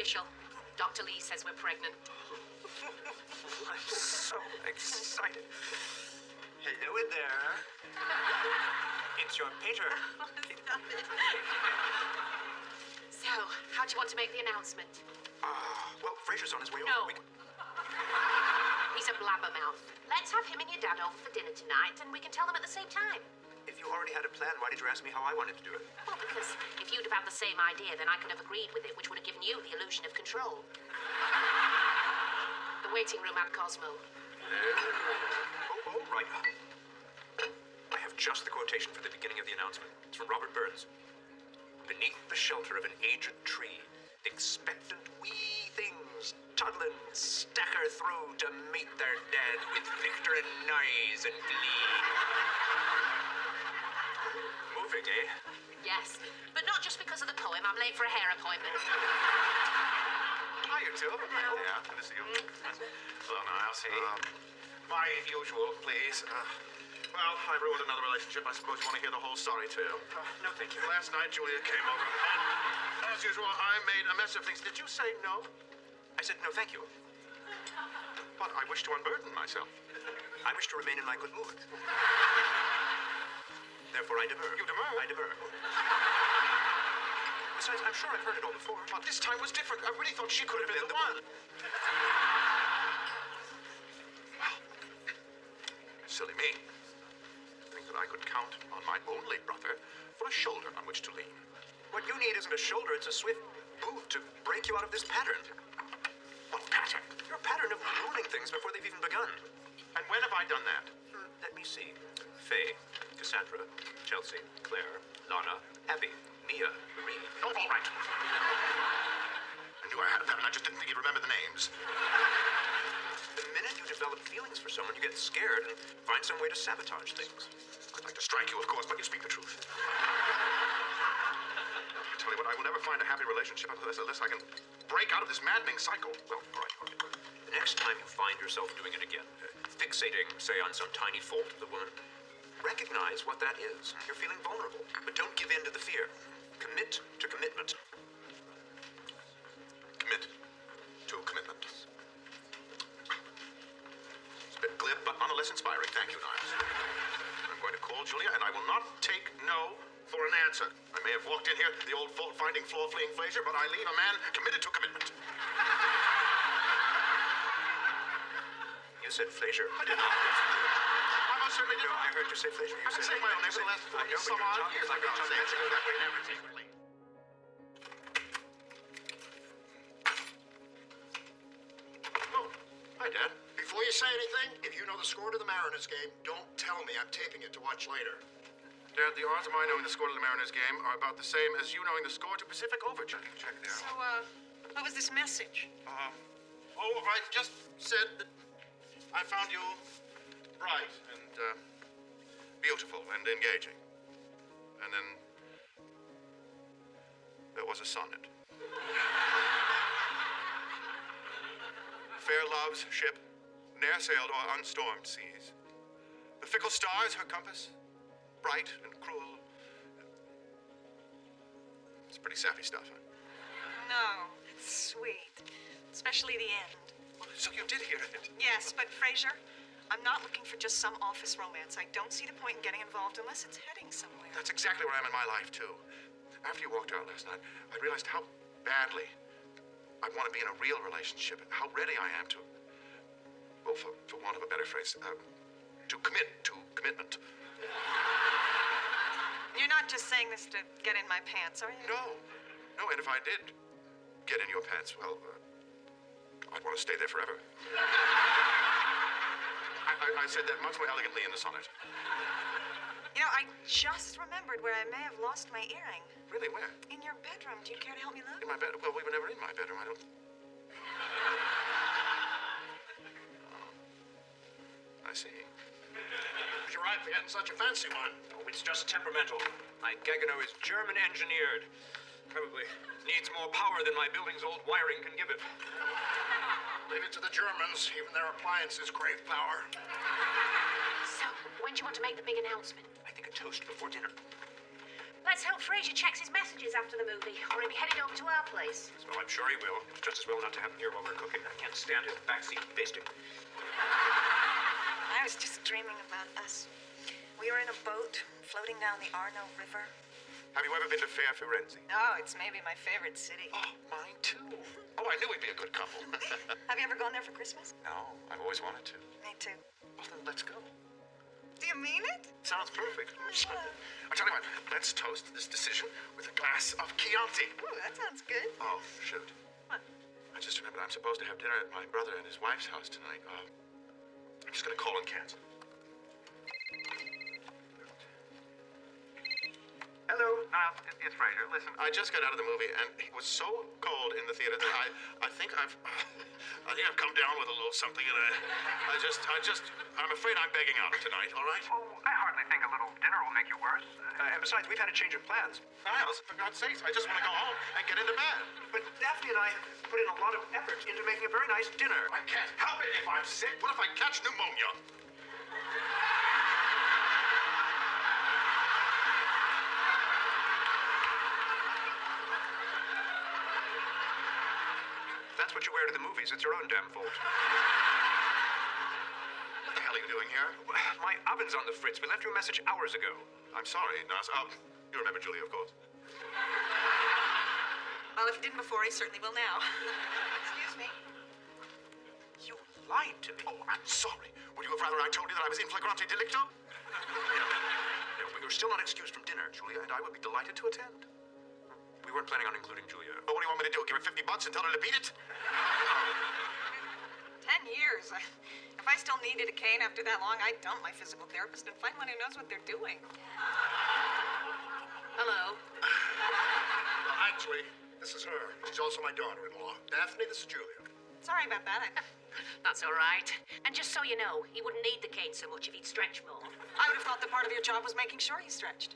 official. Dr. Lee says we're pregnant. I'm so excited. Hello in there. It's your pater. Stop it. So, how do you want to make the announcement? Well, Frasier's on his way No. over. He's a blabbermouth. Let's have him and your dad over for dinner tonight, and we can tell them at the same time. If you already had a plan, why did you ask me how I wanted to do it? Well, because if you'd have had the same idea, then I could have agreed with it, which would have given you the illusion of control. The waiting room at Cosmo. Oh, right. I have just the quotation for the beginning of the announcement. It's from Robert Burns. Beneath the shelter of an aged tree, expectant wee things toddling stacker through to meet their dad with victor and noise and glee. Moving, eh? Yes, but not just because of the poem. I'm late for a hair appointment. Hi, you two. Oh, yeah, good to see you. Hello, Niles. Hey. My usual, please. Well, I ruined another relationship. I suppose you want to hear the whole story, too. No, thank you. Last night, Julia came over, and as usual, I made a mess of things. Did you say no? I said no, thank you. But I wish to unburden myself. I wish to remain in my good mood. Therefore, I demur. You demur? I demur. Besides, I'm sure I've heard it all before. But this time was different. I really thought she could have been the one. Well, silly me. Think that I could count on my only brother for a shoulder on which to lean. What you need isn't a shoulder, it's a swift boot to break you out of this pattern. What pattern? Your pattern of ruining things before they've even begun. And when have I done that? Let me see. Faye, Cassandra, Chelsea, Claire, Lana, Abby, Mia, Marie. Oh, all right. I knew I had a pattern. I just didn't think you'd remember the names. The minute you develop feelings for someone, you get scared and find some way to sabotage things. I'd like to strike you, of course, but you speak the truth. I tell you what, I will never find a happy relationship unless I can break out of this maddening cycle. Well, all right. The next time you find yourself doing it again, fixating, say, on some tiny fault of the woman, recognize what that is. You're feeling vulnerable, but don't give in to the fear. Commit to commitment. Commit to commitment. It's a bit glib, but nonetheless inspiring. Thank you, Niles. I'm going to call Julia, and I will not take no for an answer. I may have walked in here, the old fault-finding, flaw-fleeing Frasier, but I leave a man committed to commitment. You said Frasier. I did not. I most certainly did No, not. I heard you say Frasier. You I've been said saying my own name for the last I know, 40 some but odd you're years. talking I've been saying it that way never frequently. Oh, hi, Dad. Before you say anything, if you know the score to the Mariners game, don't tell me. I'm taping it to watch later. Dad, the odds of my knowing the score to the Mariners game are about the same as you knowing the score to Pacific Overture. Check it out. So, what was this message? I just said that I found you bright and beautiful and engaging. And then there was a sonnet. Fair love's ship ne'er sailed o'er unstormed seas. The fickle stars her compass, bright and cruel. It's pretty sappy stuff, huh? No, it's sweet. Especially the end. Well, so you did hear it. Yes, but Frasier, I'm not looking for just some office romance. I don't see the point in getting involved unless it's heading somewhere. That's exactly where I am in my life, too. After you walked out last night, I realized how badly I want to be in a real relationship, how ready I am to, well, for want of a better phrase, to commit to commitment. You're not just saying this to get in my pants, are you? No, and if I did get in your pants, well, I'd want to stay there forever. I said that much more elegantly in the sonnet. You know, I just remembered where I may have lost my earring. Really, where? In your bedroom. Do you care to help me look? In my bed? Well, we were never in my bedroom. I don't... I see. You're right for getting such a fancy one. Oh, it's just temperamental. My Gagano is German engineered. Probably needs more power than my building's old wiring can give it. Leave it to the Germans. Even their appliances crave power. So, when do you want to make the big announcement? I think a toast before dinner. Let's hope Frasier checks his messages after the movie, or he'll be headed over to our place. Well, I'm sure he will. It's just as well not to happen here while we're cooking. I can't stand his backseat basting. I was just dreaming about us. We were in a boat floating down the Arno River. Have you ever been to Fair Firenze? Oh, it's maybe my favorite city. Oh, mine too. Oh, I knew we'd be a good couple. Have you ever gone there for Christmas? No, I've always wanted to. Me too. Well, then let's go. Do you mean it? Sounds perfect. I tell you what, let's toast this decision with a glass of Chianti. Ooh, that sounds good. Oh, shoot. What? I just remembered I'm supposed to have dinner at my brother and his wife's house tonight. I'm just gonna call and cancel. Hello, Niles. It's Frasier. Listen, I just got out of the movie, and it was so cold in the theater that I think I've come down with a little something, and I'm afraid I'm begging out tonight. All right? Oh, I hardly think a little dinner will make you worse. And besides, we've had a change of plans. Niles, for God's sakes, I just want to go home and get into bed. But Daphne and I have put in a lot of effort into making a very nice dinner. I can't help it if I'm sick. What if I catch pneumonia? That's what you wear to the movies. It's your own damn fault. What the hell are you doing here? My oven's on the fritz. We left you a message hours ago. I'm sorry, Niles. You remember Julia, of course. Well, if he didn't before, he certainly will now. Excuse me. You lied to me. Oh, I'm sorry. Would you have rather I told you that I was in flagrante delicto? No, but you're still not excused from dinner, Julia, and I would be delighted to attend. We weren't planning on including Julia. But what do you want me to do? Give her $50 and tell her to beat it? 10 years. If I still needed a cane after that long, I'd dump my physical therapist and find one who knows what they're doing. Hello. Well, actually, this is her. She's also my daughter-in-law. Daphne, this is Julia. Sorry about that. That's all right. And just so you know, he wouldn't need the cane so much if he'd stretch more. I would have thought that part of your job was making sure he stretched.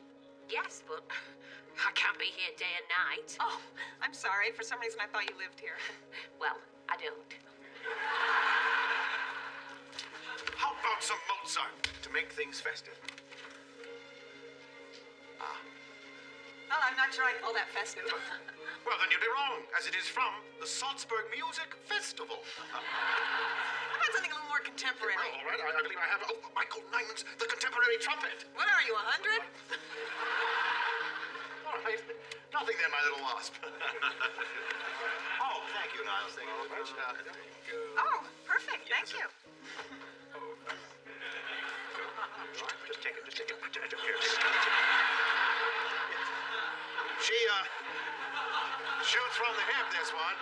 Yes, but I can't be here day and night. Oh, I'm sorry. For some reason, I thought you lived here. Well, I don't. How about some Mozart to make things festive? Well, I'm not sure I'd call that festive. Well, then you'd be wrong, as it is from the Salzburg Music Festival. How about something a little more contemporary? Well, all right, I believe I have. Oh, Michael Nyman's The Contemporary Trumpet. What are you, 100? All right. Nothing there, my little wasp. Oh, thank you, Niles. Thank you very much. Oh, perfect. Thank you. Just take it. Here. She shoots from the hip, this one.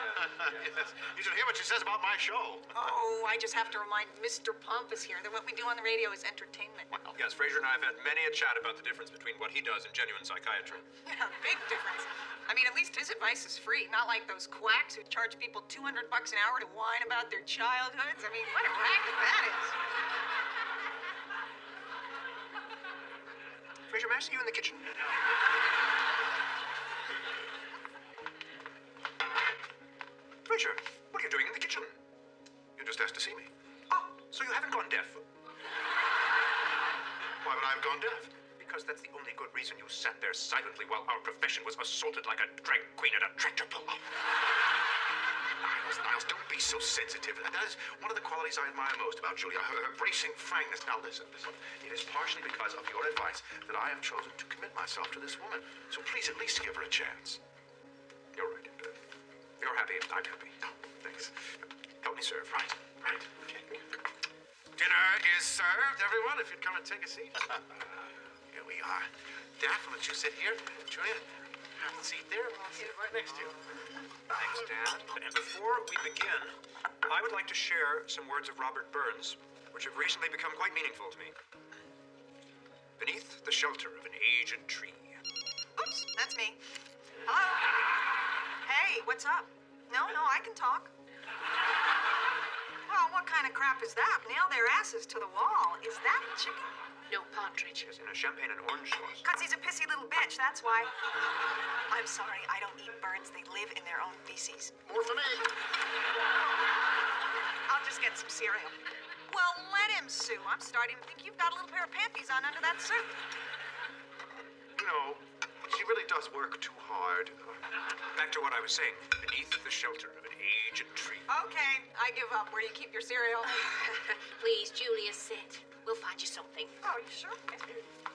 Yes. You should hear what she says about my show. Oh, I just have to remind Mr. Pompous here that what we do on the radio is entertainment. Yes, Frasier and I have had many a chat about the difference between what he does and genuine psychiatry. Yeah, big difference. I mean, at least his advice is free, not like those quacks who charge people $200 an hour to whine about their childhoods. I mean, what a racket that is. Frasier, may I see you in the kitchen? Frasier, what are you doing in the kitchen? You just asked to see me. Oh, so you haven't gone deaf? Why would I have gone deaf? Because that's the only good reason you sat there silently while our profession was assaulted like a drag queen at a tractor pull. Niles, don't be so sensitive. That is one of the qualities I admire most about Julia, her bracing frankness. Now, listen. It is partially because of your advice that I have chosen to commit myself to this woman. So please at least give her a chance. You're right. You're happy, I'm happy. Oh, thanks. Help me serve. Right. Okay. Dinner is served, everyone. If you'd come and take a seat. Here we are. Daphne, would you sit here? Julia, have a seat there. I'll sit right next to you. Thanks, Dan. And before we begin, I would like to share some words of Robert Burns, which have recently become quite meaningful to me. Beneath the shelter of an aged tree. Oops, that's me. Hello? Hey, what's up? No, I can talk. Well, what kind of crap is that? Nail their asses to the wall. Is that chicken? No partridge. Yes, in a champagne and orange sauce. 'Cause he's a pissy little bitch, that's why. I'm sorry, I don't eat birds. They live in their own feces. More for me. I'll just get some cereal. Well, let him, Sue. I'm starting to think you've got a little pair of panties on under that suit. You know, she really does work too hard. Back to what I was saying. Beneath the shelter of an aged tree. Okay, I give up. Where do you keep your cereal? Please, Julia, sit. We'll find you something. Oh, you sure?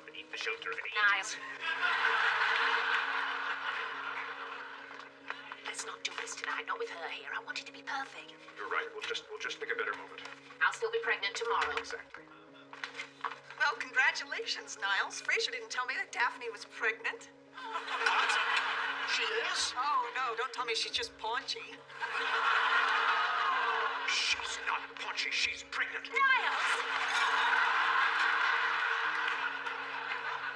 Beneath the shelter of an Niles. Let's not do this tonight, not with her here. I want it to be perfect. You're right. We'll just pick a better moment. I'll still be pregnant tomorrow. Exactly. Well, congratulations, Niles. Frasier didn't tell me that Daphne was pregnant. What? She is? Oh, no, don't tell me she's just paunchy. She's not paunchy. She's pregnant. Niles!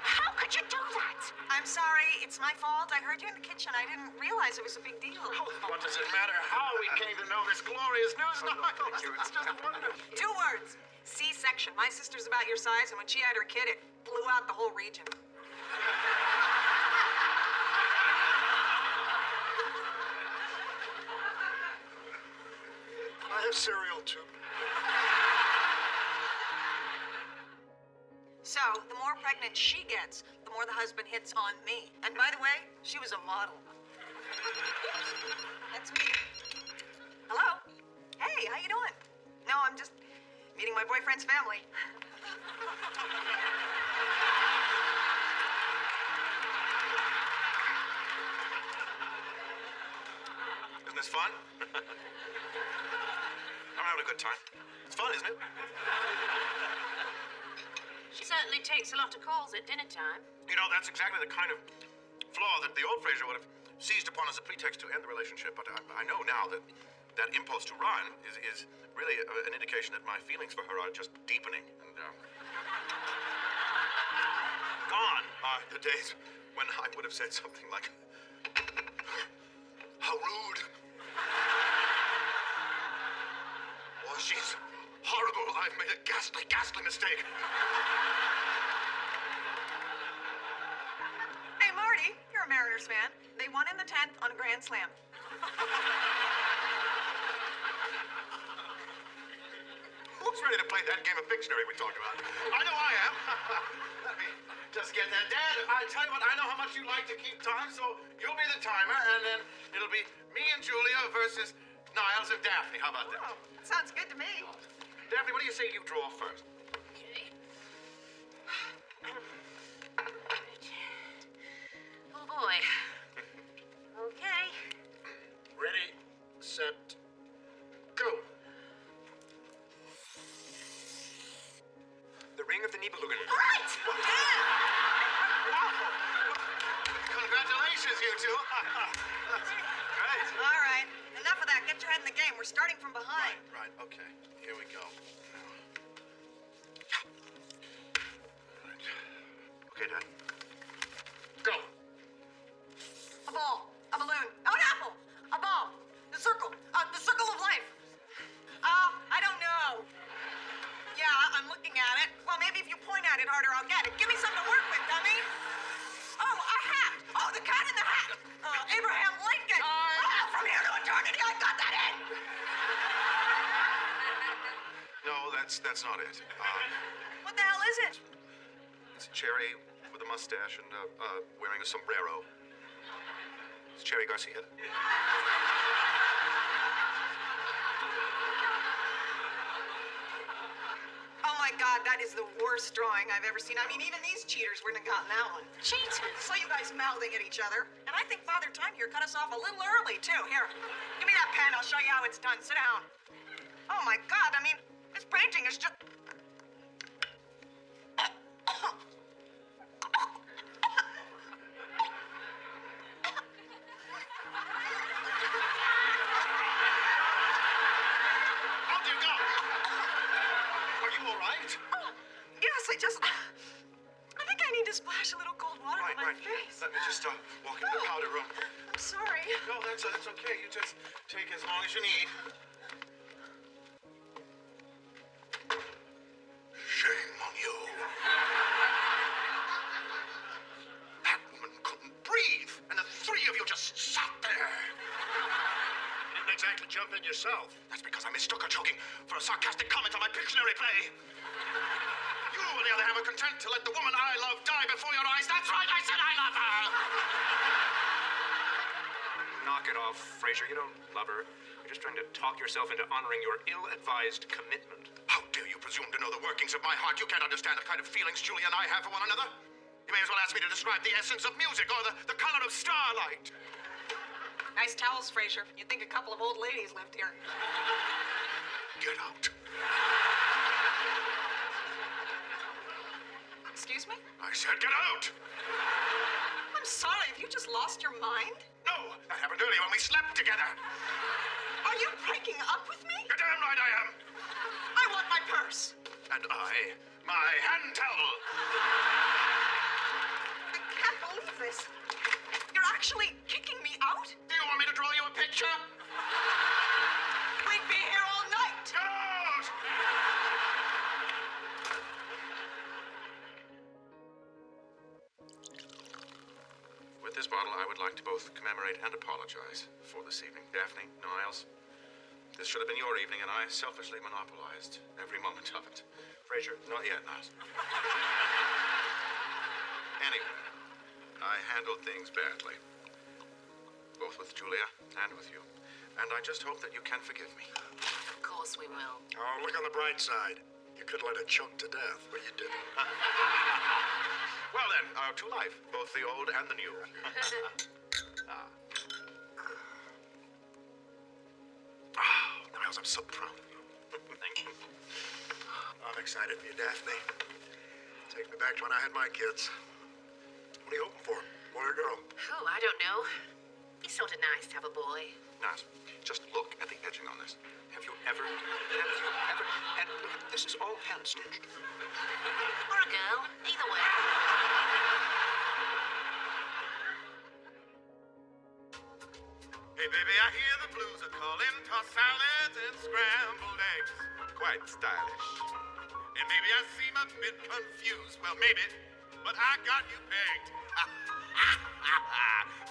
How could you do that? I'm sorry, it's my fault. I heard you in the kitchen. I didn't realize it was a big deal. What does it matter how we came to know this glorious news, Niles? It's just wonderful. 2 words. C-section. My sister's about your size, and when she had her kid, it blew out the whole region. Can I have cereal, too? So, the more pregnant she gets, the more the husband hits on me. And by the way, she was a model. That's me. Hello? Hey, how you doing? No, I'm just meeting my boyfriend's family. Isn't this fun? I'm having a good time. It's fun, isn't it? She certainly takes a lot of calls at dinner time. You know, that's exactly the kind of flaw that the old Frasier would have seized upon as a pretext to end the relationship. But I know now that that impulse to run is really an indication that my feelings for her are just deepening. And gone are the days when I would have said something like, "How rude." Oh, she's horrible. I've made a ghastly, ghastly mistake. Hey, Marty, you're a Mariners fan. They won in the 10th on a grand slam. Who's ready to play that game of Pictionary we talked about? I know I am. Let me just get that. Dad, I tell you what, I know how much you like to keep time, so you'll be the timer, and then it'll be me and Julia versus Niles and Daphne. How about that? Oh, that sounds good to me. Daphne, what do you say you draw first? Okay. Oh, boy. Okay. Ready, set, go. The ring of the Nibelungen. Right! Congratulations, you two. Great. All right, enough of that. Get your head in the game. We're starting from behind. Right, okay. Here we go. Okay, Dad. Go. A ball, a balloon, oh, an apple, a ball, the circle of life. I don't know. Yeah, I'm looking at it. Well, maybe if you point at it harder, I'll get it. Give me something to work with, dummy. Oh, a hat. Oh, the cat in the hat. Abraham Lincoln. From here to eternity, I got that in. No, that's not it. What the hell is it? It's Cherry with a mustache and wearing a sombrero. It's Cherry Garcia. Oh my God, that is the worst drawing I've ever seen. I mean, even these cheaters wouldn't have gotten that one. Cheaters? So you guys mouthing at each other. And I think Father Time here cut us off a little early, too. Here, give me that pen. I'll show you how it's done. Sit down. Oh my God, I mean, this painting is just... How do you go? Are you all right? Yes, I think I need to splash a little cold water on my face. Let me just walk into the powder room. I'm sorry. No, that's okay. You just take as long as you need. Shame on you. That woman couldn't breathe, and the three of you just sat there. You didn't exactly jump in yourself. That's because I mistook her choking for a sarcastic comment on my Pictionary play. You and the other hand, were content to let the woman I love die before your eyes. That's right, I said I love her! Knock it off, Frasier. You don't love her. You're just trying to talk yourself into honoring your ill-advised commitment. How dare you presume to know the workings of my heart? You can't understand the kind of feelings Julia and I have for one another. You may as well ask me to describe the essence of music or the color of starlight. Nice towels, Frasier. You'd think a couple of old ladies lived here. Get out. Excuse me? I said get out! I'm sorry. Have you just lost your mind? No, that happened earlier when we slept together. Are you breaking up with me? You're damn right I am. I want my purse. And I, my hand towel. I can't believe this. You're actually kicking me out? Do you want me to draw you a picture? We'd be here all night. Get out! With this bottle, I would like to both commemorate and apologize for this evening. Daphne, Niles, this should have been your evening, and I selfishly monopolized every moment of it. Frasier, not yet, Niles. Anyway, I handled things badly, both with Julia and with you, and I just hope that you can forgive me. Of course we will. Oh, look on the bright side. You could let it choke to death, but you didn't. Well then, to life, both the old and the new. Niles, I'm so proud of you. Thank you. I'm excited for you, Daphne. Take me back to when I had my kids. What are you hoping for? Boy or girl? Oh, I don't know. Be sort of nice to have a boy. Niles, just look at the edging on this. Have you ever, and look at, this is all hand-stitched. Or a girl. Either way. Hey, baby, I hear the blues are calling. Toss salads and scrambled eggs. Quite stylish. And maybe I seem a bit confused. Well, maybe, but I got you pegged.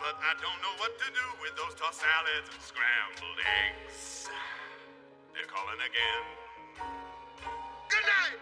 But I don't know what to do with those tossed salads and scrambled eggs. They're calling again. Good night!